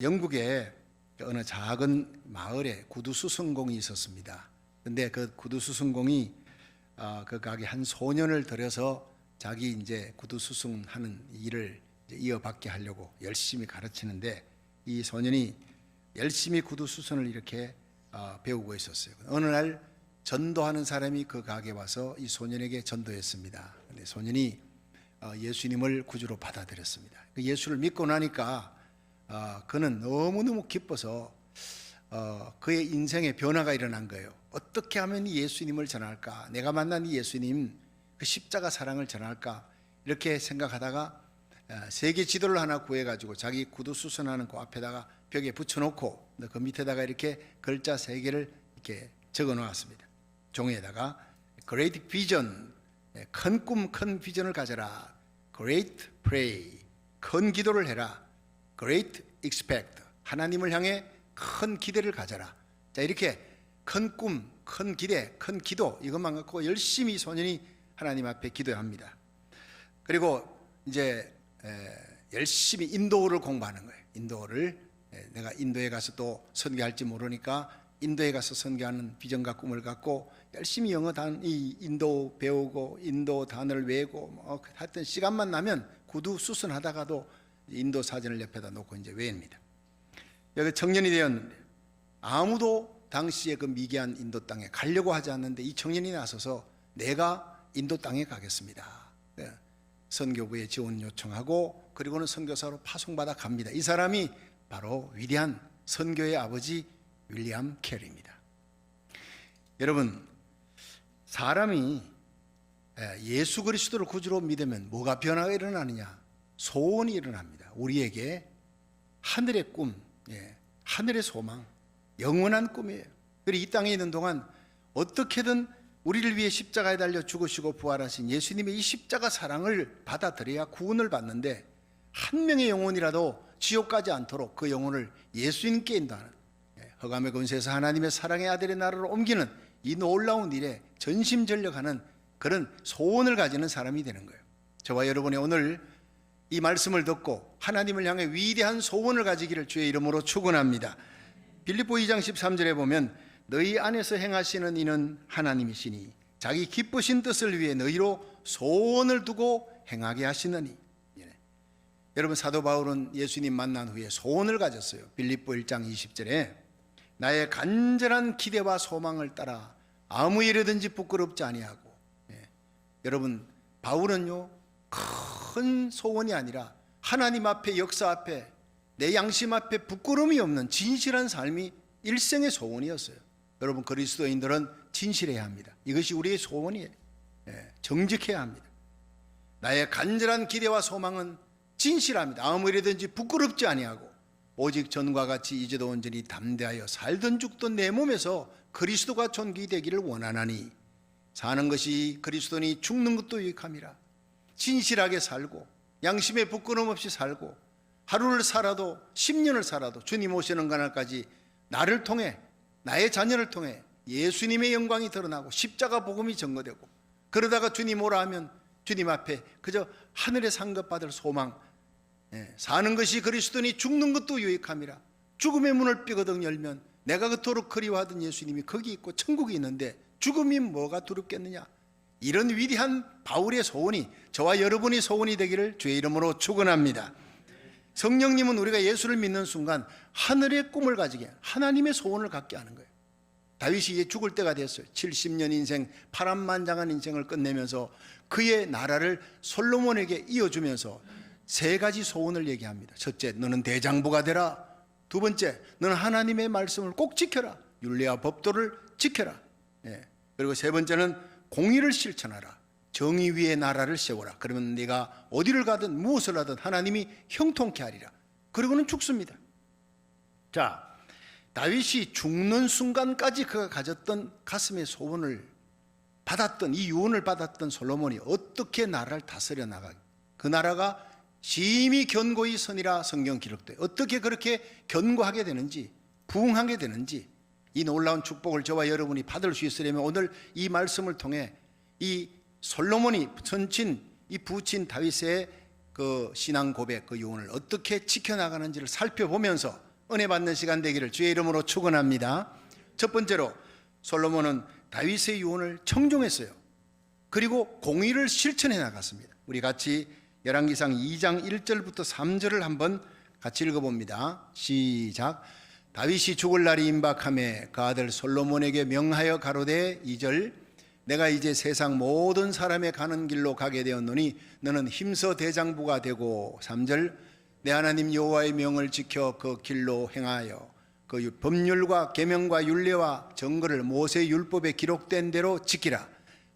영국에 어느 작은 마을에 구두 수선공이 있었습니다. 근데 그 구두 수선공이 그 가게 한 소년을 들여서 자기 이제 구두 수선하는 일을 이어받게 하려고 열심히 가르치는데, 이 소년이 열심히 구두 수선을 이렇게 배우고 있었어요. 어느 날 전도하는 사람이 그 가게에 와서 이 소년에게 전도했습니다. 근데 소년이 예수님을 구주로 받아들였습니다. 그 예수를 믿고 나니까 그는 너무너무 기뻐서 그의 인생에 변화가 일어난 거예요. 어떻게 하면 이 예수님을 전할까? 내가 만난 이 예수님, 그 십자가 사랑을 전할까? 이렇게 생각하다가 세계 지도를 하나 구해가지고 자기 구두 수선하는 그 앞에다가 벽에 붙여놓고 그 밑에다가 이렇게 글자 3개를 이렇게 적어 놓았습니다. 종이에다가 Great Vision, 큰 꿈, 큰 비전을 가져라. Great Pray, 큰 기도를 해라. Great Expect, 하나님을 향해 큰 기대를 가져라. 자, 이렇게 큰 꿈, 큰 기대, 큰 기도, 이것만 갖고 열심히 소년이 하나님 앞에 기도합니다. 그리고 이제 열심히 인도어를 공부하는 거예요. 인도어를 내가 인도에 가서 또 선교할지 모르니까 인도에 가서 선교하는 비전과 꿈을 갖고 열심히 이 인도 배우고 인도 단어를 외우고 하여튼 시간만 나면 구두 수선하다가도 인도 사진을 옆에다 놓고 이제 외웁니다. 여기 청년이 되었는데 아무도 당시에 그 미개한 인도 땅에 가려고 하지 않는데 이 청년이 나서서 내가 인도 땅에 가겠습니다. 선교부에 지원 요청하고 그리고는 선교사로 파송받아 갑니다. 이 사람이 바로 위대한 선교의 아버지 윌리엄 캐리입니다. 여러분, 사람이 예수 그리스도를 구주로 믿으면 뭐가 변화가 일어나느냐? 소원이 일어납니다. 우리에게 하늘의 꿈, 하늘의 소망, 영원한 꿈이에요. 그리고 이 땅에 있는 동안 어떻게든 우리를 위해 십자가에 달려 죽으시고 부활하신 예수님의 이 십자가 사랑을 받아들여야 구원을 받는데, 한 명의 영혼이라도 지옥 가지 않도록 그 영혼을 예수님께 인도하는, 흑암의 권세에서 하나님의 사랑의 아들의 나라로 옮기는 이 놀라운 일에 전심전력하는 그런 소원을 가지는 사람이 되는 거예요. 저와 여러분이 오늘 이 말씀을 듣고 하나님을 향해 위대한 소원을 가지기를 주의 이름으로 축원합니다. 빌립보 2장 13절에 보면 너희 안에서 행하시는 이는 하나님이시니 자기 기쁘신 뜻을 위해 너희로 소원을 두고 행하게 하시느니. 여러분, 사도 바울은 예수님 만난 후에 소원을 가졌어요. 빌립보 1장 20절에 나의 간절한 기대와 소망을 따라 아무 일이든지 부끄럽지 아니하고. 여러분, 바울은요 큰 소원이 아니라 하나님 앞에, 역사 앞에, 내 양심 앞에 부끄러움이 없는 진실한 삶이 일생의 소원이었어요. 여러분, 그리스도인들은 진실해야 합니다. 이것이 우리의 소원이에요. 정직해야 합니다. 나의 간절한 기대와 소망은 진실합니다. 아무 일이든지 부끄럽지 아니하고 오직 전과 같이 이제도 온전히 담대하여 살든 죽든 내 몸에서 그리스도가 존귀되기를 원하나니 사는 것이 그리스도니 죽는 것도 유익함이라. 진실하게 살고 양심에 부끄러움 없이 살고 하루를 살아도 10년을 살아도 주님 오시는 그날까지 나를 통해, 나의 자녀를 통해 예수님의 영광이 드러나고 십자가 복음이 증거되고, 그러다가 주님 오라 하면 주님 앞에 그저 하늘의 상급 받을 소망, 사는 것이 그리스도니 죽는 것도 유익함이라. 죽음의 문을 삐거덕 열면 내가 그토록 그리워하던 예수님이 거기 있고 천국이 있는데 죽음이 뭐가 두렵겠느냐? 이런 위대한 바울의 소원이 저와 여러분의 소원이 되기를 주의 이름으로 축원합니다. 성령님은 우리가 예수를 믿는 순간 하늘의 꿈을 가지게, 하나님의 소원을 갖게 하는 거예요. 다윗이 이제 죽을 때가 됐어요. 70년 인생, 파란만장한 인생을 끝내면서 그의 나라를 솔로몬에게 이어주면서 3가지 소원을 얘기합니다. 첫째, 너는 대장부가 되라. 두 번째, 너는 하나님의 말씀을 꼭 지켜라. 율례와 법도를 지켜라. 그리고 세 번째는 공의를 실천하라. 정의 위에 나라를 세워라. 그러면 네가 어디를 가든 무엇을 하든 하나님이 형통케 하리라. 그리고는 죽습니다. 자, 다윗이 죽는 순간까지 그가 가졌던 가슴의 소원을 받았던, 이 유언을 받았던 솔로몬이 어떻게 나라를 다스려 나가기, 그 나라가 심히 견고히 서니라 성경 기록돼 어떻게 그렇게 견고하게 되는지, 부흥하게 되는지, 이 놀라운 축복을 저와 여러분이 받을 수 있으려면 오늘 이 말씀을 통해 이 솔로몬이 선친, 이 부친 다윗의 그 신앙 고백, 그 유언을 어떻게 지켜나가는지를 살펴보면서 은혜 받는 시간 되기를 주의 이름으로 축원합니다. 첫 번째로 솔로몬은 다윗의 유언을 청종했어요. 그리고 공의를 실천해 나갔습니다. 우리 같이 열왕기상 2장 1절부터 3절을 한번 같이 읽어봅니다. 시작. 다윗이 죽을 날이 임박하매 그 아들 솔로몬에게 명하여 가로되 2절 내가 이제 세상 모든 사람의 가는 길로 가게 되었노니 너는 힘써 대장부가 되고 3절 내 하나님 여호와의 명을 지켜 그 길로 행하여 그 법률과 계명과 율례와 정거를 모세 율법에 기록된 대로 지키라.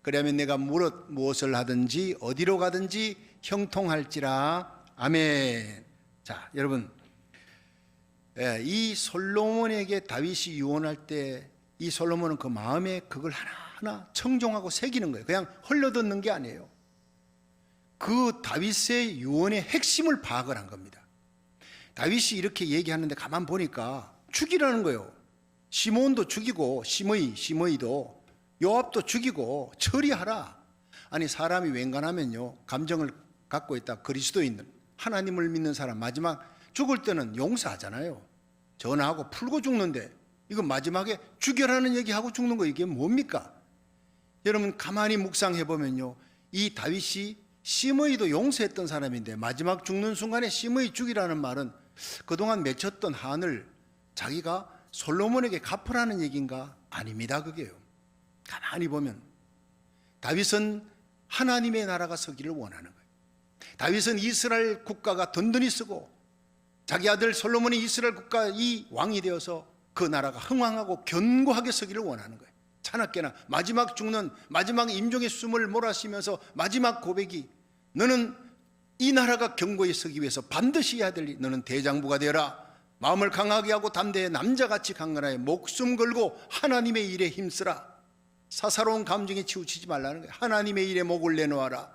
그러면 내가 무엇을 하든지 어디로 가든지 형통할지라. 아멘. 자, 여러분, 이 솔로몬에게 다윗이 유언할 때 이 솔로몬은 그 마음에 그걸 하나하나 청종하고 새기는 거예요. 그냥 흘려듣는 게 아니에요. 그 다윗의 유언의 핵심을 파악을 한 겁니다. 다윗이 이렇게 얘기하는데 가만 보니까 죽이라는 거예요. 시몬도 죽이고 시므이도 요압도 죽이고 처리하라. 아니 사람이 웬간하면요 감정을 갖고 있다 그리스도인 하나님을 믿는 사람 마지막 죽을 때는 용서하잖아요. 전화하고 풀고 죽는데 이거 마지막에 죽여라는 얘기하고 죽는 거 이게 뭡니까? 여러분 가만히 묵상해 보면요 이 다윗이 시므이도 용서했던 사람인데 마지막 죽는 순간에 시므이 죽이라는 말은 그동안 맺혔던 한을 자기가 솔로몬에게 갚으라는 얘기인가? 아닙니다. 그게요. 가만히 보면 다윗은 하나님의 나라가 서기를 원하는 거예요. 다윗은 이스라엘 국가가 든든히 쓰고 자기 아들 솔로몬이 이스라엘 국가 이 왕이 되어서 그 나라가 흥왕하고 견고하게 서기를 원하는 거예요. 차납게나 마지막 죽는 마지막 임종의 숨을 몰아쉬면서 마지막 고백이 너는 이 나라가 견고히 서기 위해서 반드시 해야 될 일 너는 대장부가 되어라. 마음을 강하게 하고 담대해 남자같이 강건하여 목숨 걸고 하나님의 일에 힘쓰라. 사사로운 감정에 치우치지 말라는 거예요. 하나님의 일에 목을 내놓아라.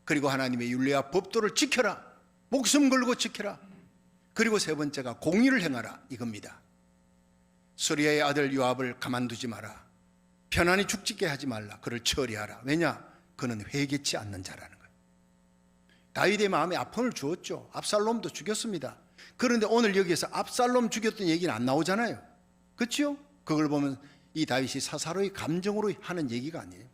그리고 하나님의 율례와 법도를 지켜라. 목숨 걸고 지켜라. 그리고 세 번째가 공의를 행하라 이겁니다. 스리야의 아들 요압을 가만두지 마라. 편안히 죽지게 하지 말라. 그를 처리하라. 왜냐? 그는 회개치 않는 자라는 거예요. 다윗의 마음에 아픔을 주었죠. 압살롬도 죽였습니다. 그런데 오늘 여기에서 압살롬 죽였던 얘기는 안 나오잖아요. 그렇죠? 그걸 보면 이 다윗이 사사로이 감정으로 하는 얘기가 아니에요.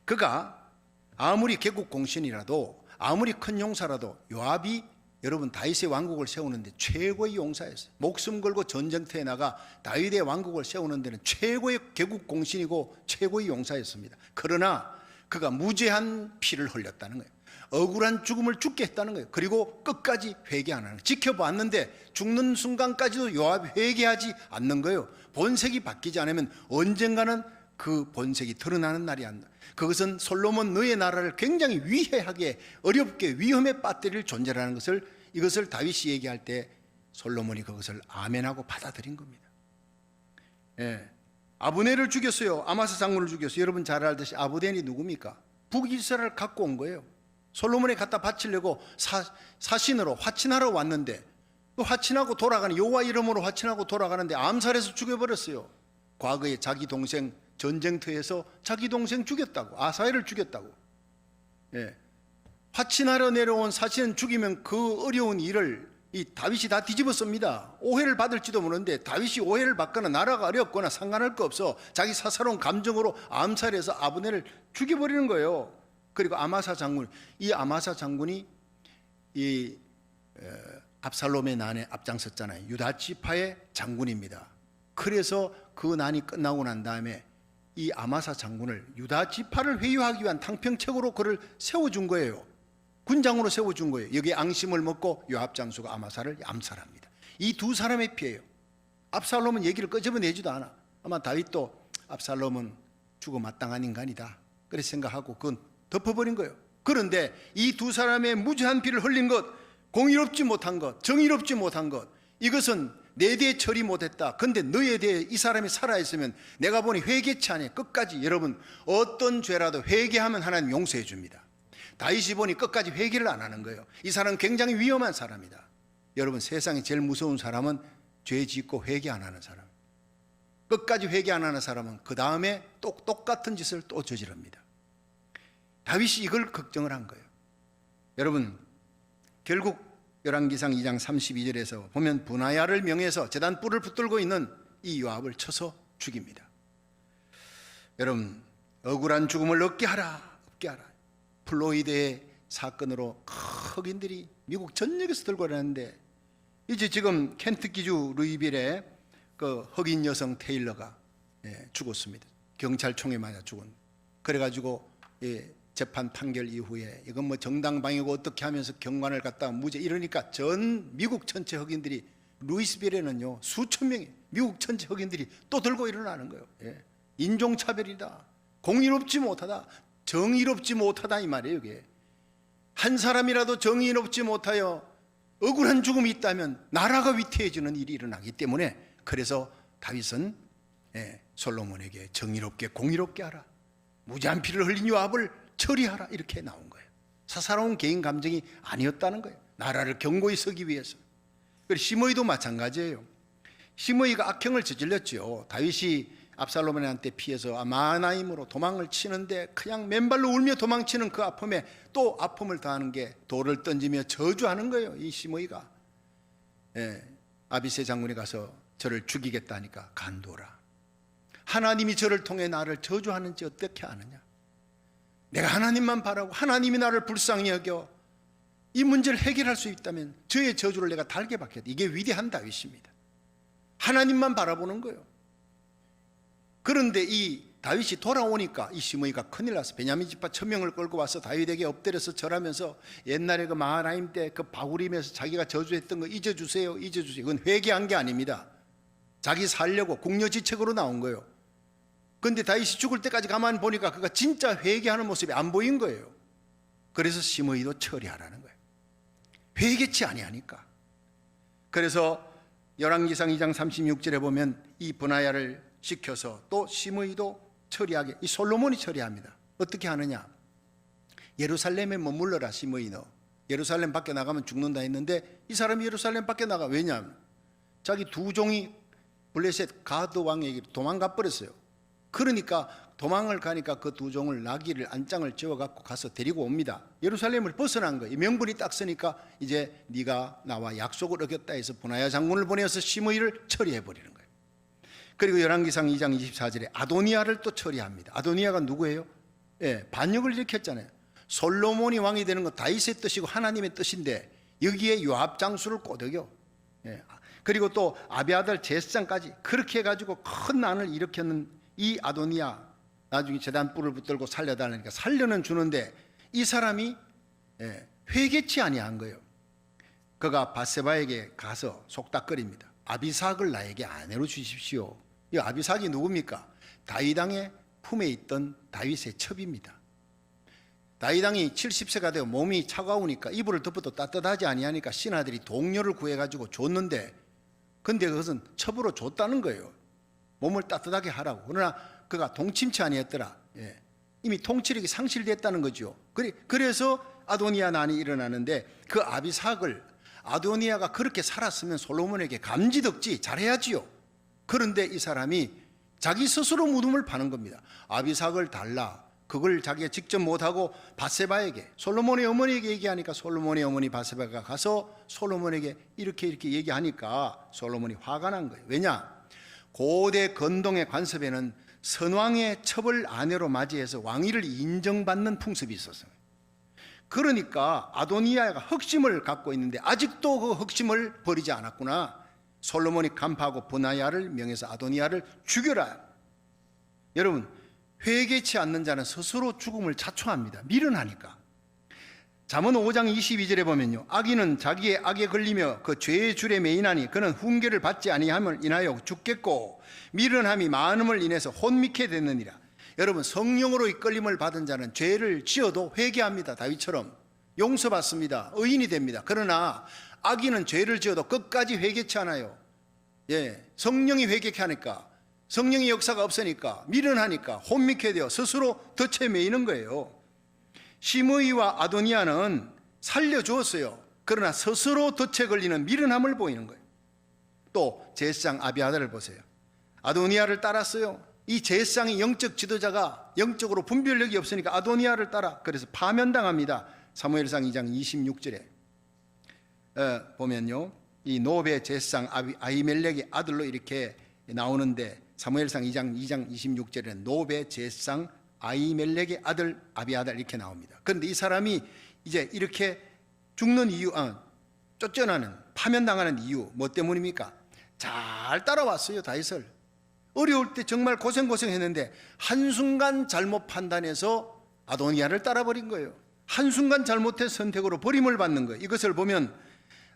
그가 아무리 개국 공신이라도 아무리 큰 용사라도 요압이 여러분 다윗의 왕국을 세우는데 최고의 용사였어요. 목숨 걸고 전쟁터에 나가 다윗의 왕국을 세우는 데는 최고의 개국 공신이고 최고의 용사였습니다. 그러나 그가 무죄한 피를 흘렸다는 거예요. 억울한 죽음을 죽게 했다는 거예요. 그리고 끝까지 회개 안 하는 거예요. 지켜봤는데 죽는 순간까지도 요압이 회개하지 않는 거예요. 본색이 바뀌지 않으면 언젠가는 그 본색이 드러나는 날이 안다. 그것은 솔로몬 너의 나라를 굉장히 위해하게 어렵게 위험에 빠뜨릴 존재라는 것을 이것을 다윗이 얘기할 때 솔로몬이 그것을 아멘하고 받아들인 겁니다. 예. 아브넬을 죽였어요. 아마사 장군을 죽였어요. 여러분 잘 알듯이 아브넬이 누굽니까? 북이스라엘을 갖고 온 거예요. 솔로몬에 갖다 바치려고 사신으로 화친하러 왔는데 화친하고 돌아가는 여호와 이름으로 화친하고 돌아가는데 암살해서 죽여버렸어요. 과거에 자기 동생 전쟁터에서 자기 동생 죽였다고 아사엘을 죽였다고. 예. 화친하러 내려온 사신은 죽이면 그 어려운 일을 이 다윗이 다 뒤집어 씁니다. 오해를 받을지도 모르는데 다윗이 오해를 받거나 나라가 어렵거나 상관할 거 없어. 자기 사사로운 감정으로 암살해서 아브넬을 죽여버리는 거예요. 그리고 아마사 장군, 이 아마사 장군이 이 압살롬의 난에 앞장섰잖아요. 유다 지파의 장군입니다. 그래서 그 난이 끝나고 난 다음에 이 아마사 장군을 유다 지파를 회유하기 위한 탕평책으로 그를 세워준 거예요. 군장으로 세워준 거예요. 여기에 앙심을 먹고 요압 장수가 아마사를 암살합니다. 이 두 사람의 피해요. 압살롬은 얘기를 끄집어내지도 않아. 아마 다윗도 압살롬은 죽어 마땅한 인간이다 그렇게 생각하고 그건 덮어버린 거예요. 그런데 이 두 사람의 무죄한 피를 흘린 것, 공의롭지 못한 것, 정의롭지 못한 것, 이것은 내 대해 처리 못했다. 근데 너에 대해 이 사람이 살아있으면 내가 보니 회개치 않아. 끝까지. 여러분 어떤 죄라도 회개하면 하나님 용서해 줍니다. 다윗이 보니 끝까지 회개를 안 하는 거예요. 이 사람은 굉장히 위험한 사람이다. 여러분 세상에 제일 무서운 사람은 죄 짓고 회개 안 하는 사람. 끝까지 회개 안 하는 사람은 그 다음에 똑같은 짓을 또 저지릅니다. 다윗이 이걸 걱정을 한 거예요. 여러분 결국 열왕기상 2장 32절에서 보면 분하야를 명해서 제단 뿔을 붙들고 있는 이 요압을 쳐서 죽입니다. 여러분, 억울한 죽음을 얻게 하라, 없게 하라. 플로이드의 사건으로 흑인들이 미국 전역에서 들고 다녔는데, 이제 지금 켄터키주 루이빌에 그 흑인 여성 테일러가 죽었습니다. 경찰총에 맞아 죽은. 그래가지고 재판 판결 이후에 이건 뭐 정당방위고 어떻게 하면서 경관을 갖다가 무죄 이러니까 전 미국 전체 흑인들이, 루이스빌에는요 수천 명이 미국 전체 흑인들이 또 들고 일어나는 거예요. 인종차별이다, 공의롭지 못하다, 정의롭지 못하다 이 말이에요. 이게 한 사람이라도 정의롭지 못하여 억울한 죽음이 있다면 나라가 위태해지는 일이 일어나기 때문에, 그래서 다윗은 솔로몬에게 정의롭게 공의롭게 하라, 무지한 피를 흘린 요압을 처리하라, 이렇게 나온 거예요. 사사로운 개인 감정이 아니었다는 거예요. 나라를 견고히 서기 위해서. 그리고 시므이도 마찬가지예요. 시므이가 악행을 저질렀죠. 다윗이 압살롬한테 피해서 마하나임으로 도망을 치는데 그냥 맨발로 울며 도망치는 그 아픔에 또 아픔을 더하는 게 돌을 던지며 저주하는 거예요. 이 시므이가 아비새 장군이 가서 저를 죽이겠다니까 간두어라. 하나님이 저를 통해 나를 저주하는지 어떻게 아느냐. 내가 하나님만 바라고 하나님이 나를 불쌍히 여겨 이 문제를 해결할 수 있다면 저의 저주를 내가 달게 받겠다. 이게 위대한 다윗입니다. 하나님만 바라보는 거예요. 그런데 이 다윗이 돌아오니까 이 시므이가 큰일 났어. 베냐민 지파 1000명을 끌고 와서 다윗에게 엎드려서 절하면서 옛날에 그 마하나임 때 그 바구림에서 자기가 저주했던 거 잊어주세요, 잊어주세요. 이건 회개한 게 아닙니다. 자기 살려고 궁여지책으로 나온 거예요. 그런데 다윗이 죽을 때까지 가만히 보니까 그가 진짜 회개하는 모습이 안 보인 거예요. 그래서 시므이도 처리하라는 거예요. 회개치 아니하니까. 그래서 열왕기상 2장 36절에 보면 이 분하야를 시켜서 또 시므이도 처리하게, 이 솔로몬이 처리합니다. 어떻게 하느냐. 예루살렘에 머물러라 시므이, 너 예루살렘 밖에 나가면 죽는다 했는데 이 사람이 예루살렘 밖에 나가. 왜냐하면 자기 두 종이 블레셋 가드 왕에게 도망가 버렸어요. 그러니까 도망을 가니까 그 두 종을 나귀를 안장을 지어갖고 가서 데리고 옵니다. 예루살렘을 벗어난 거예요. 명분이 딱 서니까 이제 네가 나와 약속을 어겼다 해서 분하야 장군을 보내서 시므이를 처리해버리는 거예요. 그리고 열왕기상 2장 24절에 아도니아를 또 처리합니다. 아도니아가 누구예요? 반역을 일으켰잖아요. 솔로몬이 왕이 되는 건 다윗의 뜻이고 하나님의 뜻인데 여기에 요압 장수를 꼬드겨. 그리고 또 아비아달 제사장까지 그렇게 해가지고 큰 난을 일으켰는 이 아도니아, 나중에 제단 뿔을 붙들고 살려달라니까 살려는 주는데 이 사람이 회개치 아니한 거예요. 그가 바세바에게 가서 속닥거립니다. 아비삭을 나에게 아내로 주십시오. 이 아비삭이 누굽니까? 다윗 왕의 품에 있던 다윗의 첩입니다. 다윗 왕이 70세가 되어 몸이 차가우니까 이불을 덮어도 따뜻하지 아니하니까 신하들이 동료를 구해가지고 줬는데, 근데 그것은 첩으로 줬다는 거예요. 몸을 따뜻하게 하라고. 그러나 그가 동침체 아니었더라. 이미 통치력이 상실됐다는 거죠. 그래서 아도니아 난이 일어나는데 그 아비삭을, 아도니아가 그렇게 살았으면 솔로몬에게 감지덕지 잘해야지요. 그런데 이 사람이 자기 스스로 무덤을 파는 겁니다. 아비삭을 달라. 그걸 자기가 직접 못하고 바세바에게, 솔로몬의 어머니에게 얘기하니까 솔로몬의 어머니 바세바가 가서 솔로몬에게 이렇게 얘기하니까 솔로몬이 화가 난 거예요. 왜냐? 고대 건동의 관습에는 선왕의 첩을 아내로 맞이해서 왕위를 인정받는 풍습이 있었어요. 그러니까 아도니아가 흑심을 갖고 있는데 아직도 그 흑심을 버리지 않았구나. 솔로몬이 간파하고 분하야를 명해서 아도니아를 죽여라. 여러분, 회개치 않는 자는 스스로 죽음을 자초합니다. 미련하니까. 잠언 5장 22절에 보면요, 악인은 자기의 악에 걸리며 그 죄의 줄에 매이나니 그는 훈계를 받지 아니함을 인하여 죽겠고 미련함이 많음을 인해서 혼미케 됐느니라. 여러분, 성령으로 이끌림을 받은 자는 죄를 지어도 회개합니다. 다윗처럼 용서받습니다. 의인이 됩니다. 그러나 악인은 죄를 지어도 끝까지 회개치 않아요. 성령이 회개케 하니까, 성령의 역사가 없으니까 미련하니까 혼미케 되어 스스로 덫에 매이는 거예요. 시므이와 아도니아는 살려주었어요. 그러나 스스로 덫에 걸리는 미련함을 보이는 거예요. 또 제사장 아비아달을 보세요. 아도니아를 따랐어요. 이 제사장이 영적 지도자가 영적으로 분별력이 없으니까 아도니아를 따라, 그래서 파면당합니다. 사무엘상 2장 26절에 보면요, 이 노베 제사장 아히멜렉의 아들로 이렇게 나오는데, 사무엘상 2장 26절에는 노베 제사장 아히멜렉의 아들 아비아달 이렇게 나옵니다. 그런데 이 사람이 이제 이렇게 죽는 이유, 쫓겨나는, 파면당하는 이유 뭐 때문입니까? 잘 따라왔어요, 다윗을. 어려울 때 정말 고생했는데 한순간 잘못 판단해서 아도니아를 따라버린 거예요. 한순간 잘못된 선택으로 버림을 받는 거예요. 이것을 보면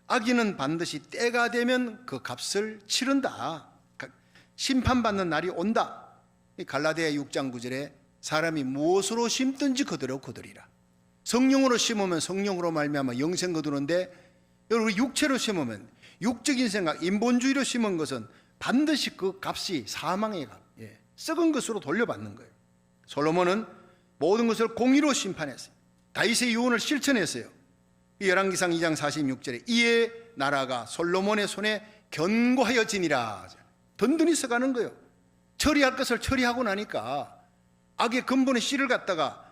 악인은 반드시 때가 되면 그 값을 치른다, 심판받는 날이 온다. 갈라디아 6장 9절에 사람이 무엇으로 심든지 그대로 거두리라. 성령으로 심으면 성령으로 말미암아 영생 거두는데, 여러분 육체로 심으면, 육적인 생각, 인본주의로 심은 것은 반드시 그 값이 사망의 값, 썩은 것으로 돌려받는 거예요. 솔로몬은 모든 것을 공의로 심판했어요. 다윗의 유언을 실천했어요. 열왕기상 2장 46절에 이에 나라가 솔로몬의 손에 견고하여지니라. 든든히 서가는 거예요. 처리할 것을 처리하고 나니까 악의 근본의 씨를 갖다가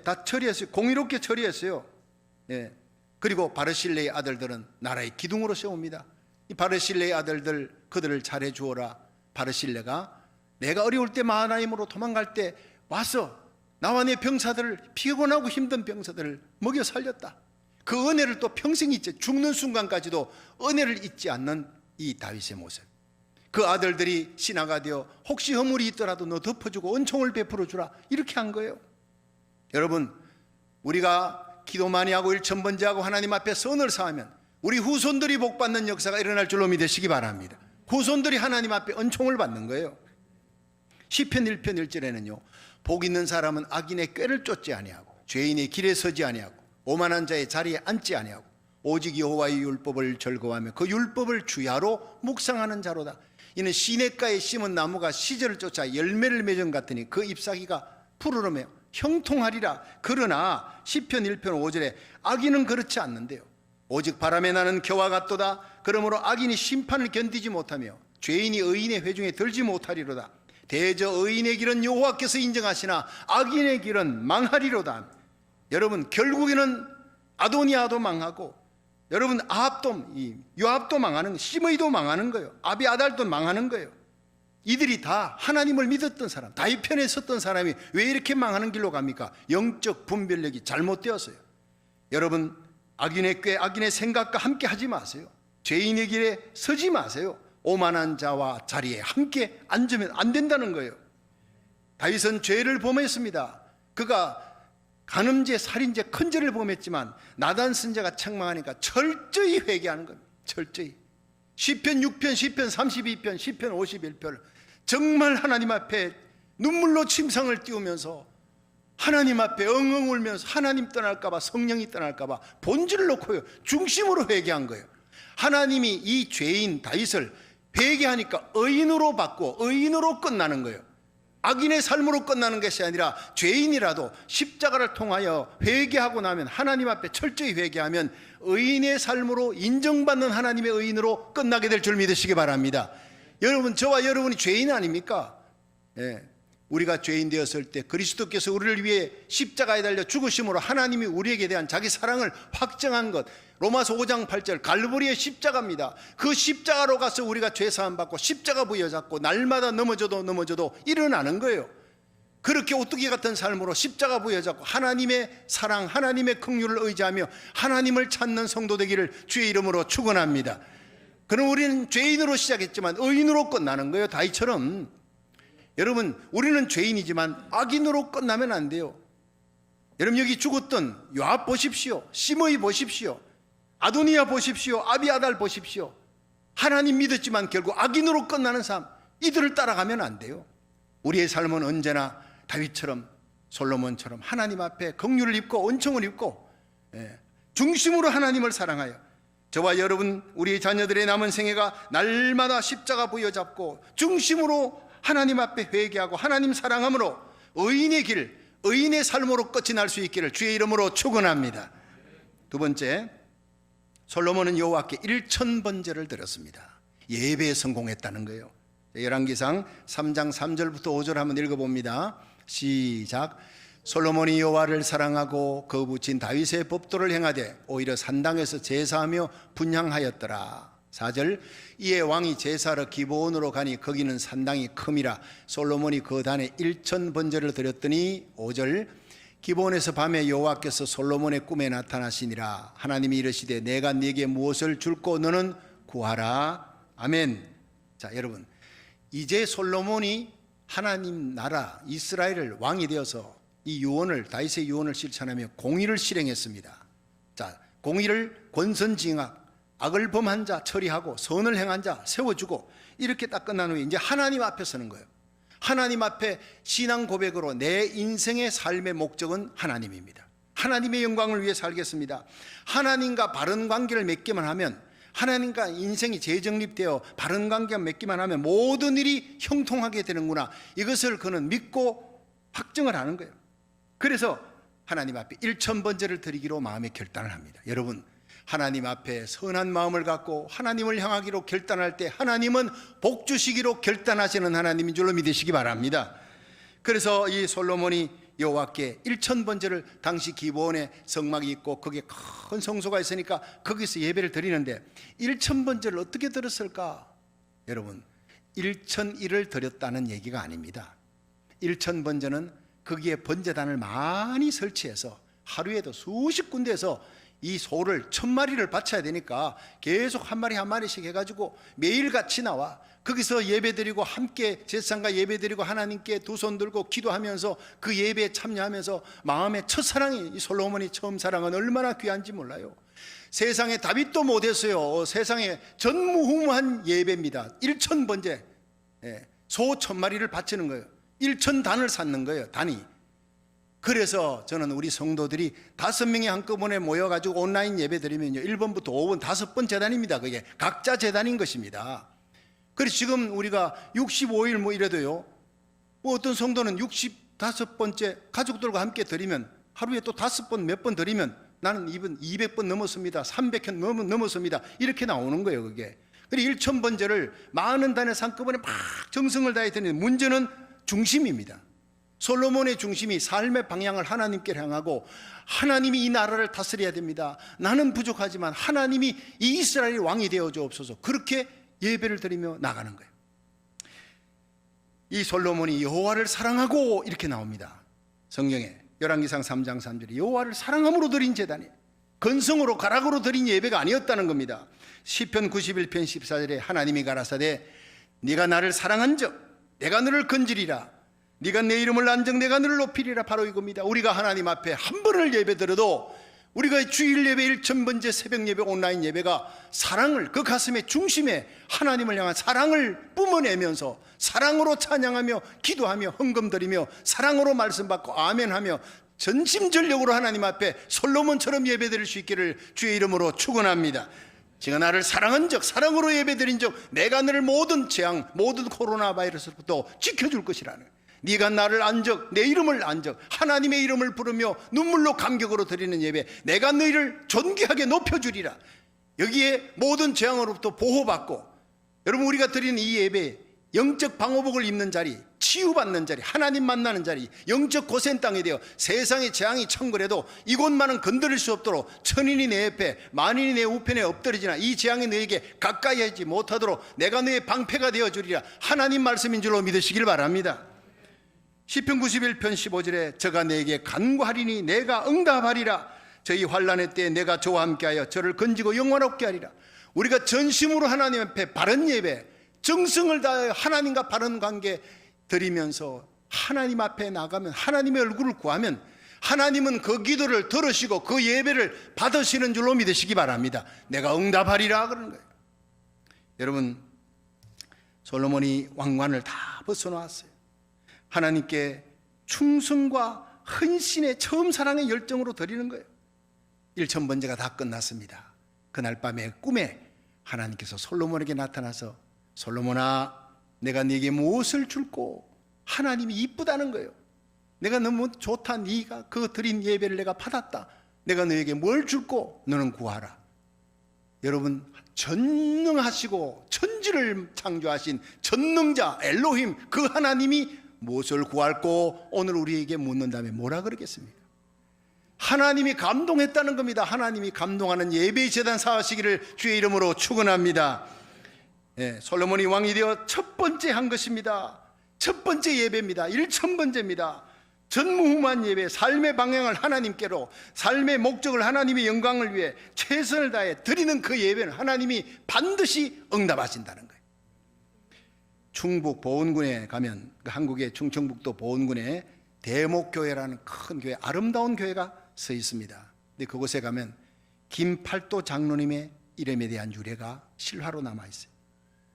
다 처리했어요. 공의롭게 처리했어요. 그리고 바르실레의 아들들은 나라의 기둥으로 세웁니다. 이 바르실레의 아들들, 그들을 잘해 주어라. 바르실레가 내가 어려울 때 마하나임으로 도망갈 때 와서 나와 내 병사들을, 피곤하고 힘든 병사들을 먹여 살렸다. 그 은혜를 또 평생 잊지, 죽는 순간까지도 은혜를 잊지 않는 이 다윗의 모습. 그 아들들이 신하가 되어 혹시 허물이 있더라도 너 덮어주고 은총을 베풀어 주라, 이렇게 한 거예요. 여러분, 우리가 기도 많이 하고 일천번제하고 하나님 앞에 선을 쌓으면 우리 후손들이 복받는 역사가 일어날 줄로 믿으시기 바랍니다. 후손들이 하나님 앞에 은총을 받는 거예요. 시편 1편 1절에는요, 복 있는 사람은 악인의 꾀를 쫓지 아니하고 죄인의 길에 서지 아니하고 오만한 자의 자리에 앉지 아니하고 오직 여호와의 율법을 즐거워하며 그 율법을 주야로 묵상하는 자로다. 이는 시냇가에 심은 나무가 시절을 쫓아 열매를 맺은 같으니 그 잎사귀가 푸르르며 형통하리라. 그러나 시편 1편 5절에 악인은 그렇지 않는데요, 오직 바람에 나는 겨와 같도다. 그러므로 악인이 심판을 견디지 못하며 죄인이 의인의 회중에 들지 못하리로다. 대저 의인의 길은 여호와께서 인정하시나 악인의 길은 망하리로다. 여러분, 결국에는 아도니아도 망하고, 여러분 아합도, 요압도 망하는, 시므이도 망하는 거예요. 아비아달도 망하는 거예요. 이들이 다 하나님을 믿었던 사람, 다윗 편에 섰던 사람이 왜 이렇게 망하는 길로 갑니까? 영적 분별력이 잘못되었어요. 여러분, 악인의 꾀, 악인의 생각과 함께 하지 마세요. 죄인의 길에 서지 마세요. 오만한 자와 자리에 함께 앉으면 안 된다는 거예요. 다윗은 죄를 범했습니다. 그가 간음죄, 살인죄, 큰 죄를 범했지만 나단 선지자가 책망하니까 철저히 회개하는 겁니다. 철저히. 시편 6편, 시편 32편, 시편 51편 정말 하나님 앞에 눈물로 침상을 띄우면서 하나님 앞에 엉엉 울면서 하나님 떠날까봐, 성령이 떠날까봐 본질을 놓고요, 중심으로 회개한 거예요. 하나님이 이 죄인 다윗을 회개하니까 의인으로 바꾸어 의인으로 끝나는 거예요. 악인의 삶으로 끝나는 것이 아니라 죄인이라도 십자가를 통하여 회개하고 나면, 하나님 앞에 철저히 회개하면 의인의 삶으로 인정받는 하나님의 의인으로 끝나게 될 줄 믿으시기 바랍니다. 여러분, 저와 여러분이 죄인 아닙니까? 우리가 죄인 되었을 때 그리스도께서 우리를 위해 십자가에 달려 죽으심으로 하나님이 우리에게 대한 자기 사랑을 확정한 것, 로마서 5장 8절 갈보리의 십자가입니다. 그 십자가로 가서 우리가 죄사함 받고 십자가 부여잡고 날마다 넘어져도 일어나는 거예요. 그렇게 오뚜기 같은 삶으로 십자가 부여잡고 하나님의 사랑, 하나님의 긍휼을 의지하며 하나님을 찾는 성도 되기를 주의 이름으로 축원합니다. 그럼 우리는 죄인으로 시작했지만 의인으로 끝나는 거예요. 다윗처럼. 여러분, 우리는 죄인이지만 악인으로 끝나면 안 돼요. 여러분, 여기 죽었던 요압 보십시오. 시므이 보십시오. 아도니아 보십시오. 아비아달 보십시오. 하나님 믿었지만 결국 악인으로 끝나는 삶, 이들을 따라가면 안 돼요. 우리의 삶은 언제나 다윗처럼, 솔로몬처럼 하나님 앞에 긍휼을 입고 은총을 입고 중심으로 하나님을 사랑하여 저와 여러분, 우리 자녀들의 남은 생애가 날마다 십자가 부여잡고 중심으로 하나님 앞에 회개하고 하나님 사랑함으로 의인의 길, 의인의 삶으로 끝이 날 수 있기를 주의 이름으로 축원합니다. 두 번째, 솔로몬은 여호와께 1000번제를 드렸습니다. 예배에 성공했다는 거예요. 열왕기상 3장 3절부터 5절 한번 읽어봅니다. 시작. 솔로몬이 여호와를 사랑하고 거부친 다윗의 법도를 행하되 오히려 산당에서 제사하며 분향하였더라. 4절 이에 왕이 제사하러 기브온으로 가니 거기는 산당이 큼이라 솔로몬이 그 단에 1000번제를 드렸더니 5절 기브온에서 밤에 여호와께서 솔로몬의 꿈에 나타나시니라. 하나님이 이르시되 내가 네게 무엇을 줄고 너는 구하라. 아멘. 자, 여러분, 이제 솔로몬이 하나님 나라 이스라엘을 왕이 되어서 이 유언을, 다윗의 유언을 실천하며 공의를 실행했습니다. 자, 공의를 권선징악, 악을 범한 자 처리하고 선을 행한 자 세워주고 이렇게 딱 끝난 후에 이제 하나님 앞에 서는 거예요. 하나님 앞에 신앙 고백으로 내 인생의 삶의 목적은 하나님입니다. 하나님의 영광을 위해 살겠습니다. 하나님과 바른 관계를 맺기만 하면, 하나님과 인생이 재정립되어 바른 관계를 맺기만 하면 모든 일이 형통하게 되는구나, 이것을 그는 믿고 확증을 하는 거예요. 그래서 하나님 앞에 1000번제를 드리기로 마음의 결단을 합니다. 여러분, 하나님 앞에 선한 마음을 갖고 하나님을 향하기로 결단할 때 하나님은 복 주시기로 결단하시는 하나님인 줄로 믿으시기 바랍니다. 그래서 이 솔로몬이 여호와께 1000번제를, 당시 기브온에 성막이 있고 거기에 큰 성소가 있으니까 거기서 예배를 드리는데 1000번제를 어떻게 드렸을까? 여러분, 1001을 드렸다는 얘기가 아닙니다. 1000번제는 거기에 번제단을 많이 설치해서 하루에도 수십 군데에서 이 소를 1000마리를 바쳐야 되니까 계속 한 마리 한 마리씩 해가지고 매일같이 나와 거기서 예배드리고 함께 제사장과 예배드리고 하나님께 두 손 들고 기도하면서 그 예배에 참여하면서 마음의 첫사랑이, 이 솔로몬이 처음 사랑은 얼마나 귀한지 몰라요. 세상에 다윗도 못했어요. 세상에 전무후무한 예배입니다. 1000번제, 소 1000마리를 바치는 거예요. 1000단을 쌓는 거예요, 단이. 그래서 저는 우리 성도들이 5명이 한꺼번에 모여가지고 온라인 예배 드리면요, 1번부터 5번 5번 재단입니다. 그게 각자 재단인 것입니다. 그래서 지금 우리가 65일 뭐 이래도요, 뭐 어떤 성도는 65번째 가족들과 함께 드리면 하루에 또 5번 몇 번 드리면 나는 이번 200번 넘었습니다, 300번 넘었습니다, 이렇게 나오는 거예요. 그게. 그리고 1000번제를 많은 단에 한꺼번에 막 정성을 다해 드리는, 문제는 중심입니다. 솔로몬의 중심이 삶의 방향을 하나님께 향하고 하나님이 이 나라를 다스려야 됩니다. 나는 부족하지만 하나님이 이 이스라엘의 왕이 되어 주옵소서. 그렇게 예배를 드리며 나가는 거예요. 이 솔로몬이 여호와를 사랑하고 이렇게 나옵니다. 성경에 열왕기상 3장 3절에 여호와를 사랑함으로 드린 제단이 건성으로 가락으로 드린 예배가 아니었다는 겁니다. 시편 91편 14절에 하나님이 가라사대 네가 나를 사랑한즉 내가 너를 건지리라, 네가 내 이름을 안정 내가 너를 높이리라. 바로 이겁니다. 우리가 하나님 앞에 한 번을 예배드려도 우리가 주일 예배, 1000번제, 새벽 예배, 온라인 예배가 사랑을, 그 가슴의 중심에 하나님을 향한 사랑을 뿜어내면서 사랑으로 찬양하며 기도하며 헌금 드리며 사랑으로 말씀 받고 아멘하며 전심전력으로 하나님 앞에 솔로몬처럼 예배드릴 수 있기를 주의 이름으로 축원합니다. 제가 나를 사랑한즉, 사랑으로 예배드린즉 내가 너를 모든 재앙, 모든 코로나 바이러스로부터 지켜줄 것이라는, 네가 나를 안적, 내 이름을 안적, 하나님의 이름을 부르며 눈물로 감격으로 드리는 예배, 내가 너희를 존귀하게 높여주리라. 여기에 모든 재앙으로부터 보호받고, 여러분 우리가 드리는 이 예배, 영적 방호복을 입는 자리, 치유받는 자리, 하나님 만나는 자리, 영적 고센 땅이 되어 세상의 재앙이 청거해도 이곳만은 건드릴 수 없도록 천인이 내 옆에 만인이 내 우편에 엎드리지나 이 재앙이 너에게 가까이 하지 못하도록 내가 너의 방패가 되어주리라. 하나님 말씀인 줄로 믿으시길 바랍니다. 시편 91편 15절에 저가 내게 간구하리니 내가 응답하리라. 저희 환난의 때에 내가 저와 함께하여 저를 건지고 영원롭게 하리라. 우리가 전심으로 하나님 앞에 바른 예배, 정성을 다해 하나님과 바른 관계 드리면서 하나님 앞에 나가면, 하나님의 얼굴을 구하면 하나님은 그 기도를 들으시고 그 예배를 받으시는 줄로 믿으시기 바랍니다. 내가 응답하리라 그러는 거예요. 여러분, 솔로몬이 왕관을 다 벗어놓았어요. 하나님께 충성과 헌신의 처음 사랑의 열정으로 드리는 거예요. 1000번제가 다 끝났습니다. 그날 밤에 꿈에 하나님께서 솔로몬에게 나타나서 솔로몬아, 내가 네게 무엇을 줄고, 하나님이 이쁘다는 거예요. 내가 너무 좋다, 네가 그 드린 예배를 내가 받았다, 내가 너에게 뭘 줄고 너는 구하라. 여러분, 전능하시고 천지를 창조하신 전능자 엘로힘, 그 하나님이 무엇을 구할꼬 오늘 우리에게 묻는다면 뭐라 그러겠습니까? 하나님이 감동했다는 겁니다. 하나님이 감동하는 예배의 제단 사하시기를 주의 이름으로 축원합니다. 솔로몬이 왕이 되어 첫 번째 한 것입니다. 첫 번째 예배입니다. 1000번째입니다. 전무후무한 예배, 삶의 방향을 하나님께로, 삶의 목적을 하나님의 영광을 위해 최선을 다해 드리는 그 예배는 하나님이 반드시 응답하신다는 거예요. 충북 보은군에 가면, 한국의 충청북도 보은군에 대목교회라는 큰 교회, 아름다운 교회가 서 있습니다. 근데 그곳에 가면 김팔도 장로님의 이름에 대한 유래가 실화로 남아 있어요.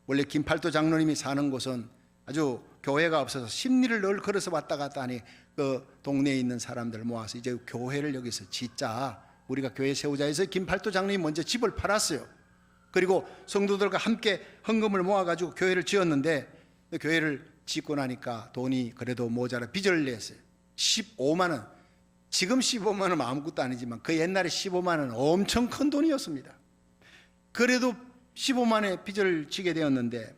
원래 김팔도 장로님이 사는 곳은 아주 교회가 없어서 십리를 늘 걸어서 왔다 갔다 하니 그 동네에 있는 사람들 모아서 이제 교회를 여기서 짓자, 우리가 교회 세우자 해서 김팔도 장로님이 먼저 집을 팔았어요. 그리고 성도들과 함께 헌금을 모아가지고 교회를 지었는데, 교회를 짓고 나니까 돈이 그래도 모자라 빚을 냈어요. 15만 원. 지금 15만 원은 아무것도 아니지만 그 옛날에 15만 원은 엄청 큰 돈이었습니다. 그래도 15만 원의 빚을 지게 되었는데,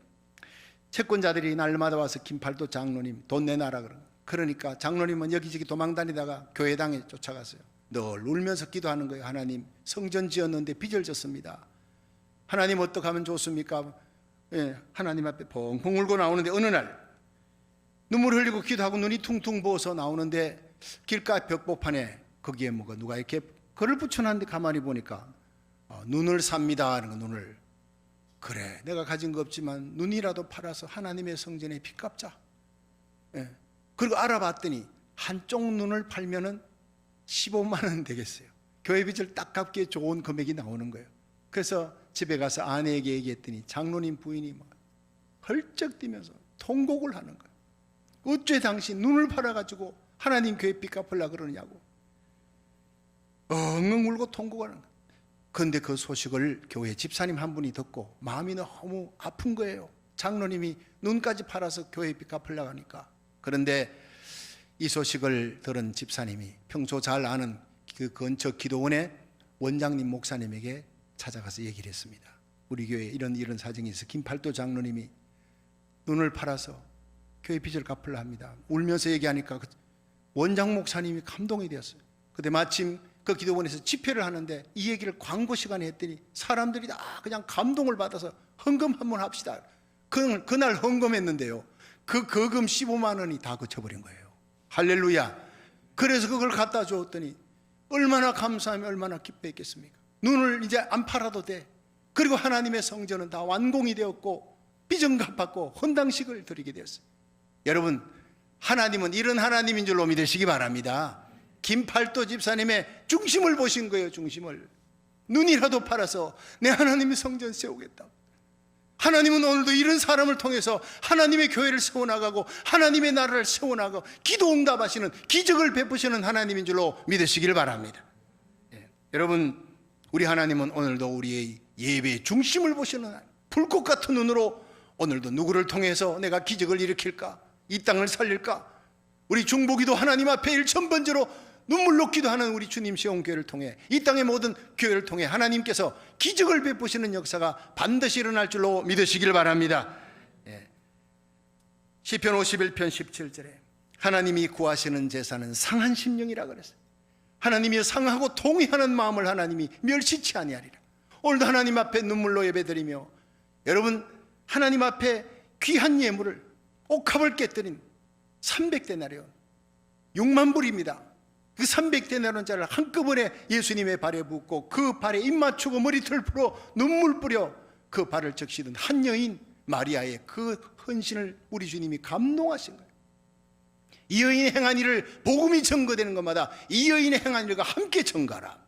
채권자들이 날마다 와서 김팔도 장로님 돈 내놔라 그러니까 장로님은 여기저기 도망다니다가 교회당에 쫓아갔어요. 늘 울면서 기도하는 거예요. 하나님, 성전 지었는데 빚을 졌습니다. 하나님 어떻게 하면 좋습니까? 하나님 앞에 펑펑 울고 나오는데, 어느 날 눈물 흘리고 기도하고 눈이 퉁퉁 부어서 나오는데, 길가 벽보판에 거기에 뭐가 누가 이렇게 글을 붙여놨는데 가만히 보니까 눈을 삽니다 하는 거. 눈을. 그래, 내가 가진 거 없지만 눈이라도 팔아서 하나님의 성전에 빚 갚자. 그리고 알아봤더니 한쪽 눈을 팔면은 15만 원 되겠어요. 교회 빚을 딱 갚기에 좋은 금액이 나오는 거예요. 그래서 집에 가서 아내에게 얘기했더니 장로님 부인이 막 헐쩍 뛰면서 통곡을 하는 거예요. 어째 당신 눈을 팔아가지고 하나님 교회 빚 갚으려고 그러냐고 엉엉 울고 통곡하는 거예요. 그런데 그 소식을 교회 집사님 한 분이 듣고 마음이 너무 아픈 거예요. 장로님이 눈까지 팔아서 교회 빚 갚으려고 하니까. 그런데 이 소식을 들은 집사님이 평소 잘 아는 그 근처 기도원의 원장님 목사님에게 찾아가서 얘기를 했습니다. 우리 교회에 이런 사정이 있어 김팔도 장로님이 눈을 팔아서 교회 빚을 갚으려 합니다. 울면서 얘기하니까 원장 목사님이 감동이 되었어요. 그때 마침 그 기도원에서 집회를 하는데 이 얘기를 광고 시간에 했더니 사람들이 다 그냥 감동을 받아서 헌금 한번 합시다. 그날 헌금했는데요, 그 거금 15만 원이 다 그쳐버린 거예요. 할렐루야. 그래서 그걸 갖다 주었더니 얼마나 감사하며 얼마나 기뻐했겠습니까? 눈을 이제 안 팔아도 돼. 그리고 하나님의 성전은 다 완공이 되었고 빚은 갚았고 헌당식을 드리게 되었어요. 여러분, 하나님은 이런 하나님인 줄로 믿으시기 바랍니다. 김팔도 집사님의 중심을 보신 거예요. 중심을. 눈이라도 팔아서 내 하나님의 성전 세우겠다. 하나님은 오늘도 이런 사람을 통해서 하나님의 교회를 세워나가고 하나님의 나라를 세워나가고 기도 응답하시는, 기적을 베푸시는 하나님인 줄로 믿으시길 바랍니다. 여러분, 우리 하나님은 오늘도 우리의 예배의 중심을 보시는 하나님, 불꽃 같은 눈으로 오늘도 누구를 통해서 내가 기적을 일으킬까, 이 땅을 살릴까, 우리 중보기도 하나님 앞에 1000번째로 눈물로 기도하는 우리 주님 시온교회를 통해, 이 땅의 모든 교회를 통해 하나님께서 기적을 베푸시는 역사가 반드시 일어날 줄로 믿으시길 바랍니다. 시편 51편 17절에 하나님이 구하시는 제사는 상한 심령이라 그랬어요. 하나님이 상하고 동의하는 마음을 하나님이 멸시치 아니하리라. 오늘도 하나님 앞에 눈물로 예배드리며, 여러분, 하나님 앞에 귀한 예물을, 옥합을 깨뜨린 300데나리온 6만 불입니다. 그 300데나리온짜리를 한꺼번에 예수님의 발에 붓고 그 발에 입 맞추고 머리털 풀어 눈물 뿌려 그 발을 적시던 한 여인 마리아의 그 헌신을 우리 주님이 감동하신 거예요. 이 여인의 행한 일을 복음이 증거되는 것마다 이 여인의 행한 일과 함께 증거하라.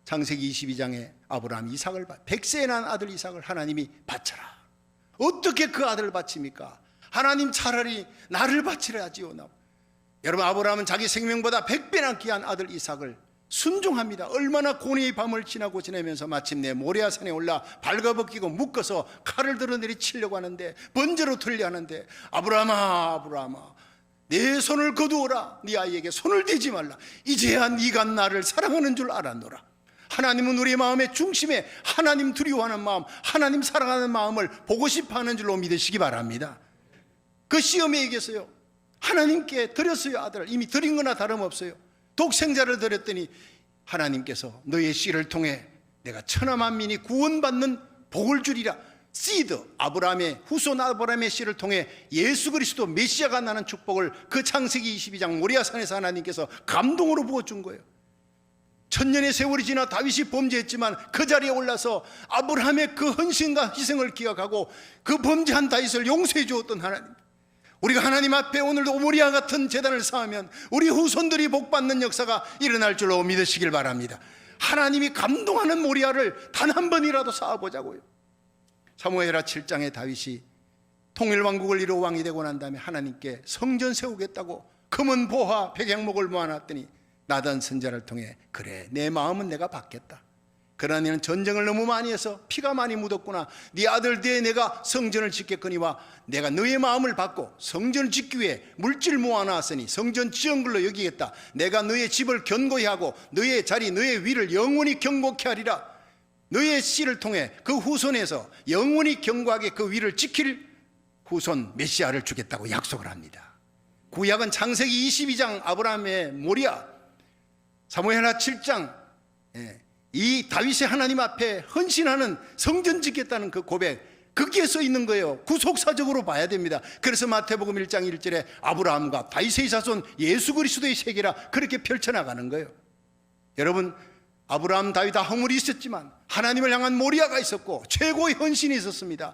창세기 22장에 아브라함이 이삭을 100세에 난 아들 이삭을 하나님이 바쳐라. 어떻게 그 아들을 바칩니까? 하나님 차라리 나를 바치라지요. 여러분, 아브라함은 자기 생명보다 100배나 귀한 아들 이삭을 순종합니다. 얼마나 고뇌의 밤을 지나면서 마침내 모리아산에 올라 발가벗기고 묶어서 칼을 들어내리 치려고 하는데, 번제로 들려 하는데, 아브라함아, 아브라함아, 내 손을 거두어라. 네 아이에게 손을 대지 말라. 이제야 네가 나를 사랑하는 줄 알았노라. 하나님은 우리의 마음의 중심에 하나님 두려워하는 마음, 하나님 사랑하는 마음을 보고 싶어하는 줄로 믿으시기 바랍니다. 그 시험에 얘기했어요. 하나님께 드렸어요. 아들을 이미 드린 거나 다름없어요. 독생자를 드렸더니 하나님께서 너의 씨를 통해 내가 천하 만민이 구원받는 복을 주리라. 시드, 아브라함의 후손 아브라함의 씨를 통해 예수 그리스도 메시아가 나는 축복을 그 창세기 22장 모리아산에서 하나님께서 감동으로 부어준 거예요. 천년의 세월이 지나 다윗이 범죄했지만 그 자리에 올라서 아브라함의 그 헌신과 희생을 기억하고 그 범죄한 다윗을 용서해 주었던 하나님, 우리가 하나님 앞에 오늘도 모리아 같은 제단을 쌓으면 우리 후손들이 복받는 역사가 일어날 줄로 믿으시길 바랍니다. 하나님이 감동하는 모리아를 단 한 번이라도 쌓아보자고요. 사무엘하 7장에 다윗이 통일왕국을 이루어 왕이 되고 난 다음에 하나님께 성전 세우겠다고 금은 보화 백향목을 모아놨더니 나단 선지자를 통해 그래 내 마음은 내가 받겠다. 그러나 너는 전쟁을 너무 많이 해서 피가 많이 묻었구나. 네 아들 뒤에 내가 성전을 짓겠거니와 내가 너의 마음을 받고 성전을 짓기 위해 물질 모아놨으니 성전 지은 걸로 여기겠다. 내가 너의 집을 견고히 하고 너의 자리 너의 위를 영원히 견고케 하리라. 너의 씨를 통해 그 후손에서 영원히 견고하게 그 위를 지킬 후손 메시아를 주겠다고 약속을 합니다. 구약은 창세기 22장 아브라함의 모리아, 사무엘하 7장 이 다윗이 하나님 앞에 헌신하는 성전 짓겠다는 그 고백, 거기에 써 있는 거예요. 구속사적으로 봐야 됩니다. 그래서 마태복음 1장 1절에 아브라함과 다윗의 자손 예수 그리스도의 세계라 그렇게 펼쳐나가는 거예요. 여러분, 아브라함 다윗 다 허물이 있었지만 하나님을 향한 모리아가 있었고 최고의 헌신이 있었습니다.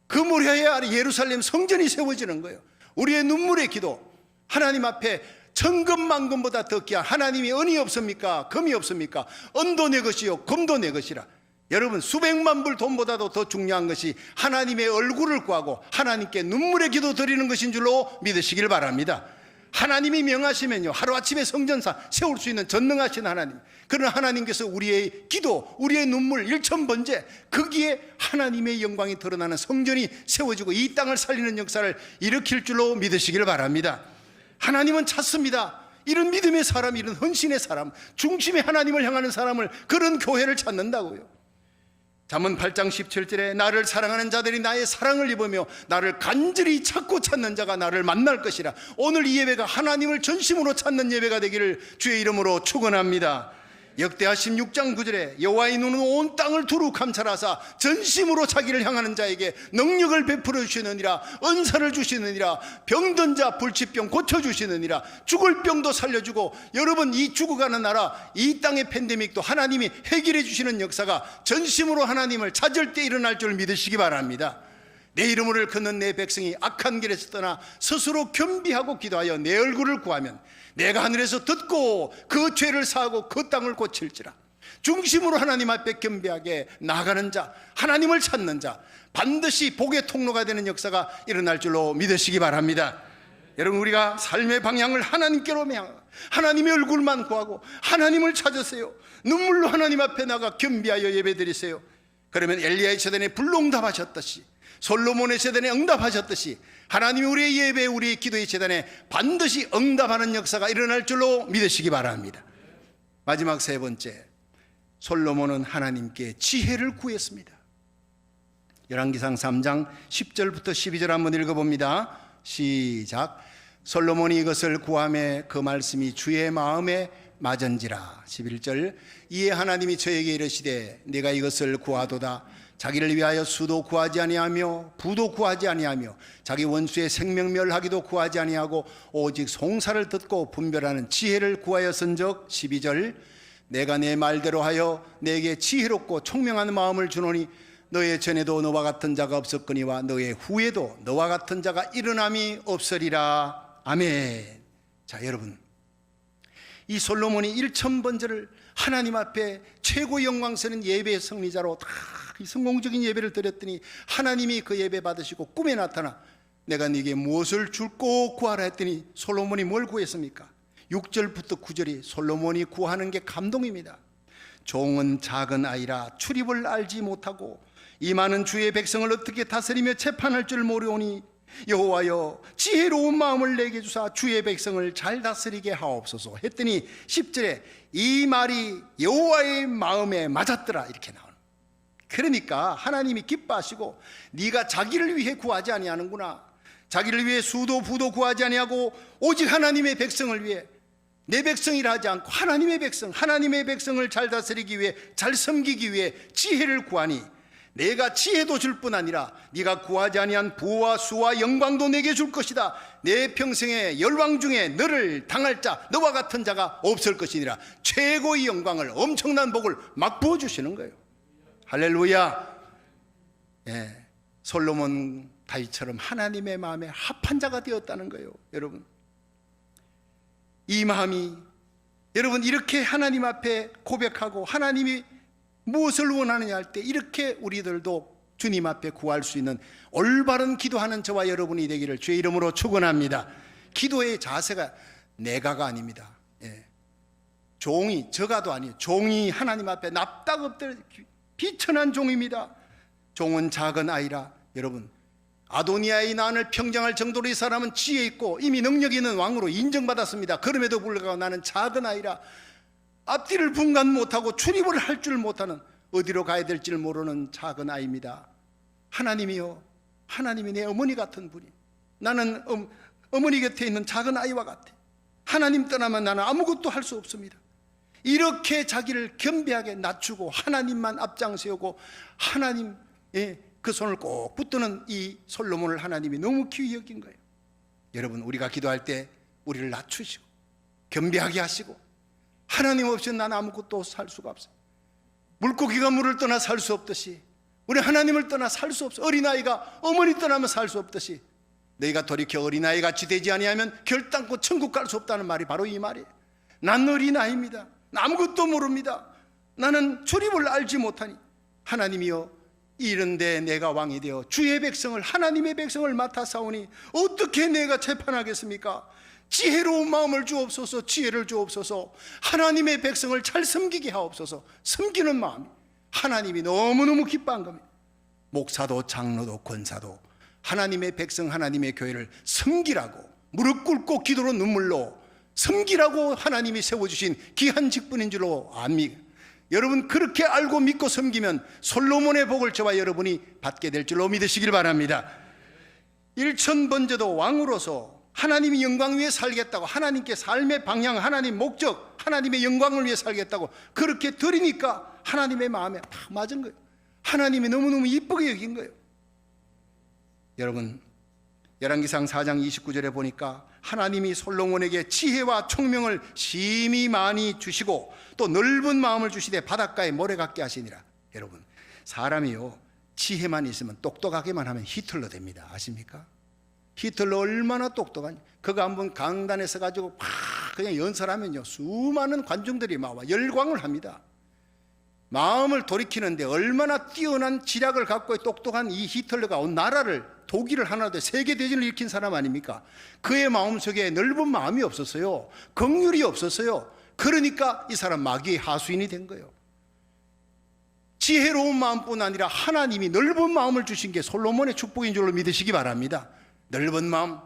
그 모리아의 아래 예루살렘 성전이 세워지는 거예요. 우리의 눈물의 기도, 하나님 앞에 천금만금보다 더 귀한 하나님이 은이 없습니까? 금이 없습니까? 은도 내 것이요 금도 내 것이라. 여러분, 수백만 불 돈보다도 더 중요한 것이 하나님의 얼굴을 구하고 하나님께 눈물의 기도 드리는 것인 줄로 믿으시길 바랍니다. 하나님이 명하시면요 하루아침에 성전사 세울 수 있는 전능하신 하나님, 그러나 하나님께서 우리의 기도, 우리의 눈물, 일천번제, 거기에 하나님의 영광이 드러나는 성전이 세워지고 이 땅을 살리는 역사를 일으킬 줄로 믿으시길 바랍니다. 하나님은 찾습니다. 이런 믿음의 사람, 이런 헌신의 사람, 중심의 하나님을 향하는 사람을, 그런 교회를 찾는다고요. 잠언 8장 17절에 나를 사랑하는 자들이 나의 사랑을 입으며 나를 간절히 찾고 찾는 자가 나를 만날 것이라. 오늘 이 예배가 하나님을 전심으로 찾는 예배가 되기를 주의 이름으로 축원합니다. 역대하 16장 9절에 여호와의 눈은 온 땅을 두루 감찰하사 전심으로 자기를 향하는 자에게 능력을 베풀어 주시느니라. 은사를 주시느니라. 병든 자 불치병 고쳐주시느니라. 죽을 병도 살려주고, 여러분 이 죽어가는 나라, 이 땅의 팬데믹도 하나님이 해결해 주시는 역사가 전심으로 하나님을 찾을 때 일어날 줄 믿으시기 바랍니다. 내 이름을 걷는 내 백성이 악한 길에서 떠나 스스로 겸비하고 기도하여 내 얼굴을 구하면 내가 하늘에서 듣고 그 죄를 사하고 그 땅을 고칠지라. 중심으로 하나님 앞에 겸비하게 나아가는 자, 하나님을 찾는 자, 반드시 복의 통로가 되는 역사가 일어날 줄로 믿으시기 바랍니다. 여러분, 우리가 삶의 방향을 하나님께로 향하고 하나님의 얼굴만 구하고 하나님을 찾으세요. 눈물로 하나님 앞에 나가 겸비하여 예배드리세요. 그러면 엘리야의 세대에 불응답하셨듯이, 솔로몬의 세대에 응답하셨듯이 하나님이 우리의 예배, 우리의 기도의 재단에 반드시 응답하는 역사가 일어날 줄로 믿으시기 바랍니다. 마지막 세 번째, 솔로몬은 하나님께 지혜를 구했습니다. 열왕기상 3장 10절부터 12절 한번 읽어봅니다. 시작. 솔로몬이 이것을 구하매 그 말씀이 주의 마음에 맞은지라. 11절. 이에 하나님이 저에게 이르시되 내가 이것을 구하도다. 자기를 위하여 수도 구하지 아니하며 부도 구하지 아니하며 자기 원수의 생명 멸하기도 구하지 아니하고 오직 송사를 듣고 분별하는 지혜를 구하였은즉. 12절. 내가 내 말대로 하여 내게 지혜롭고 총명한 마음을 주노니 너의 전에도 너와 같은 자가 없었거니와 너의 후에도 너와 같은 자가 일어남이 없으리라. 아멘. 자, 여러분, 이 솔로몬이 1000번제를 하나님 앞에 최고 영광스러운 예배의 승리자로 다 성공적인 예배를 드렸더니 하나님이 그 예배 받으시고 꿈에 나타나 내가 네게 무엇을 줄고 구하라 했더니 솔로몬이 뭘 구했습니까? 6절부터 9절이 솔로몬이 구하는 게 감동입니다. 종은 작은 아이라 출입을 알지 못하고 이 많은 주의 백성을 어떻게 다스리며 재판할 줄 모르오니 여호와여 지혜로운 마음을 내게 주사 주의 백성을 잘 다스리게 하옵소서 했더니 10절에 이 말이 여호와의 마음에 맞았더라 이렇게 나오는. 그러니까 하나님이 기뻐하시고 네가 자기를 위해 구하지 아니하는구나, 자기를 위해 수도 부도 구하지 아니하고 오직 하나님의 백성을 위해, 내 백성이라 하지 않고 하나님의 백성, 하나님의 백성을 잘 다스리기 위해, 잘 섬기기 위해 지혜를 구하니 내가 지혜도 줄 뿐 아니라 네가 구하지 아니한 부와 수와 영광도 내게 줄 것이다. 내 평생의 열왕 중에 너를 당할 자, 너와 같은 자가 없을 것이니라. 최고의 영광을, 엄청난 복을 막 부어주시는 거예요. 할렐루야. 예, 솔로몬 다윗처럼 하나님의 마음에 합한 자가 되었다는 거예요. 여러분, 이 마음이, 여러분 이렇게 하나님 앞에 고백하고 하나님이 무엇을 원하느냐 할 때 이렇게 우리들도 주님 앞에 구할 수 있는 올바른 기도하는 저와 여러분이 되기를 주의 이름으로 축원합니다. 기도의 자세가 내가가 아닙니다. 예. 종이, 저가도 아니에요. 종이 하나님 앞에 납작엎드려 비천한 종입니다. 종은 작은 아이라. 여러분, 아도니아의 난을 평정할 정도로 이 사람은 지혜 있고 이미 능력 있는 왕으로 인정받았습니다. 그럼에도 불구하고 나는 작은 아이라, 앞뒤를 분간 못하고 출입을 할 줄 못하는, 어디로 가야 될지를 모르는 작은 아이입니다. 하나님이요, 하나님이 내 어머니 같은 분이, 나는 어머니 곁에 있는 작은 아이와 같아. 하나님 떠나면 나는 아무것도 할 수 없습니다. 이렇게 자기를 겸비하게 낮추고 하나님만 앞장세우고 하나님의 그 손을 꼭 붙드는 이 솔로몬을 하나님이 너무 귀히 여긴 거예요. 여러분, 우리가 기도할 때 우리를 낮추시고 겸비하게 하시고, 하나님 없이는 나는 아무것도 살 수가 없어요. 물고기가 물을 떠나 살 수 없듯이 우리 하나님을 떠나 살 수 없어. 어린아이가 어머니 떠나면 살 수 없듯이 너희가 돌이켜 어린아이 같이 되지 아니하면 결단코 천국 갈 수 없다는 말이 바로 이 말이에요. 난 어린아이입니다. 아무것도 모릅니다. 나는 출입을 알지 못하니 하나님이여, 이런데 내가 왕이 되어 주의 백성을, 하나님의 백성을 맡아 싸우니 어떻게 내가 재판하겠습니까? 지혜로운 마음을 주옵소서. 지혜를 주옵소서. 하나님의 백성을 잘 섬기게 하옵소서. 섬기는 마음이 하나님이 너무너무 기뻐한 겁니다. 목사도 장로도 권사도 하나님의 백성, 하나님의 교회를 섬기라고, 무릎 꿇고 기도로 눈물로 섬기라고 하나님이 세워주신 귀한 직분인 줄로 압니다. 여러분, 그렇게 알고 믿고 섬기면 솔로몬의 복을 저와 여러분이 받게 될 줄로 믿으시길 바랍니다. 일천번제도 왕으로서 하나님이 영광 위에 살겠다고, 하나님께 삶의 방향, 하나님 목적, 하나님의 영광을 위해 살겠다고 그렇게 드리니까 하나님의 마음에 딱 맞은 거예요. 하나님이 너무너무 이쁘게 여긴 거예요. 여러분, 열왕기상 4장 29절에 보니까 하나님이 솔로몬에게 지혜와 총명을 심히 많이 주시고 또 넓은 마음을 주시되 바닷가에 모래 같게 하시니라. 여러분, 사람이요, 지혜만 있으면 똑똑하게만 하면 히틀러 됩니다. 아십니까? 히틀러 얼마나 똑똑하냐. 그거 한번 강단에 서가지고 그냥 연설하면요, 수많은 관중들이 막 열광을 합니다. 마음을 돌이키는데 얼마나 뛰어난 지략을 갖고 똑똑한 이 히틀러가 온 나라를, 독일을 하나도 세계대전을 일으킨 사람 아닙니까? 그의 마음속에 넓은 마음이 없었어요. 긍휼이 없었어요. 그러니까 이 사람 마귀의 하수인이 된 거예요. 지혜로운 마음뿐 아니라 하나님이 넓은 마음을 주신 게 솔로몬의 축복인 줄로 믿으시기 바랍니다. 넓은 마음,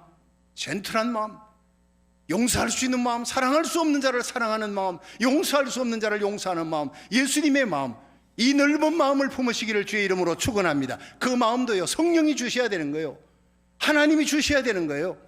젠틀한 마음, 용서할 수 있는 마음, 사랑할 수 없는 자를 사랑하는 마음, 용서할 수 없는 자를 용서하는 마음, 예수님의 마음, 이 넓은 마음을 품으시기를 주의 이름으로 축원합니다. 그 마음도요, 성령이 주셔야 되는 거예요. 하나님이 주셔야 되는 거예요.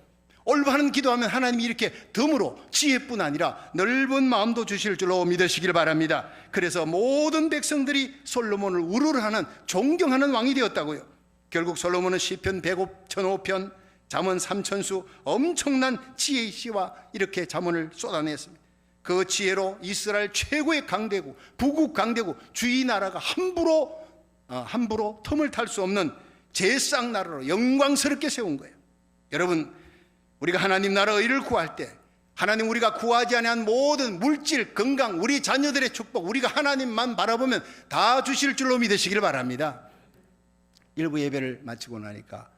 올바른 기도하면 하나님이 이렇게 덤으로 지혜뿐 아니라 넓은 마음도 주실 줄로 믿으시길 바랍니다. 그래서 모든 백성들이 솔로몬을 우러러하는, 존경하는 왕이 되었다고요. 결국 솔로몬은 시편 105편, 잠언 3천수, 엄청난 지혜의 시와 이렇게 잠언을 쏟아냈습니다. 그 지혜로 이스라엘 최고의 강대국, 북국 강대국, 주의 나라가 함부로 틈을 탈 수 없는 제싹 나라로 영광스럽게 세운 거예요. 여러분, 우리가 하나님 나라 의를 구할 때 하나님, 우리가 구하지 아니한 모든 물질, 건강, 우리 자녀들의 축복, 우리가 하나님만 바라보면 다 주실 줄로 믿으시길 바랍니다. 일부 예배를 마치고 나니까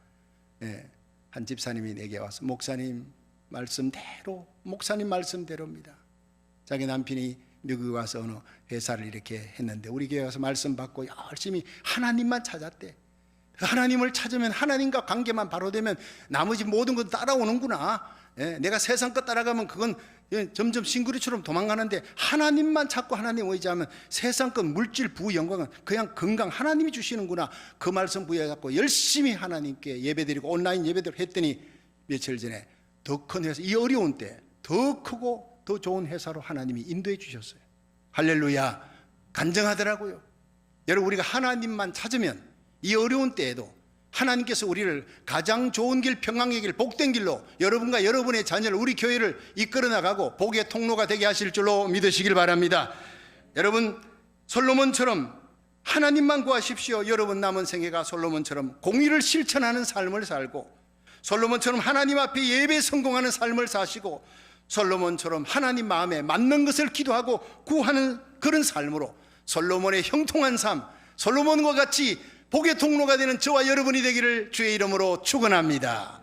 한 집사님이 내게 와서, 목사님 말씀대로, 목사님 말씀대로입니다. 자기 남편이 미국에 와서 어느 회사를 이렇게 했는데 우리 교회 와서 말씀 받고 열심히 하나님만 찾았대. 하나님을 찾으면, 하나님과 관계만 바로 되면 나머지 모든 것 따라오는구나. 내가 세상 것 따라가면 그건 점점 싱그리처럼 도망가는데 하나님만 찾고 하나님 의지하면 세상 것, 물질, 부, 영광은 그냥 건강 하나님이 주시는구나. 그 말씀 부여해갖고 열심히 하나님께 예배드리고 온라인 예배들 했더니 며칠 전에 더 큰 회사, 이 어려운 때 더 크고 더 좋은 회사로 하나님이 인도해 주셨어요. 할렐루야. 간증하더라고요. 여러분, 우리가 하나님만 찾으면 이 어려운 때에도 하나님께서 우리를 가장 좋은 길, 평강의 길, 복된 길로 여러분과 여러분의 자녀를, 우리 교회를 이끌어 나가고 복의 통로가 되게 하실 줄로 믿으시길 바랍니다. 여러분, 솔로몬처럼 하나님만 구하십시오. 여러분 남은 생애가 솔로몬처럼 공의를 실천하는 삶을 살고, 솔로몬처럼 하나님 앞에 예배 성공하는 삶을 사시고, 솔로몬처럼 하나님 마음에 맞는 것을 기도하고 구하는 그런 삶으로 솔로몬의 형통한 삶, 솔로몬과 같이 복의 통로가 되는 저와 여러분이 되기를 주의 이름으로 축원합니다.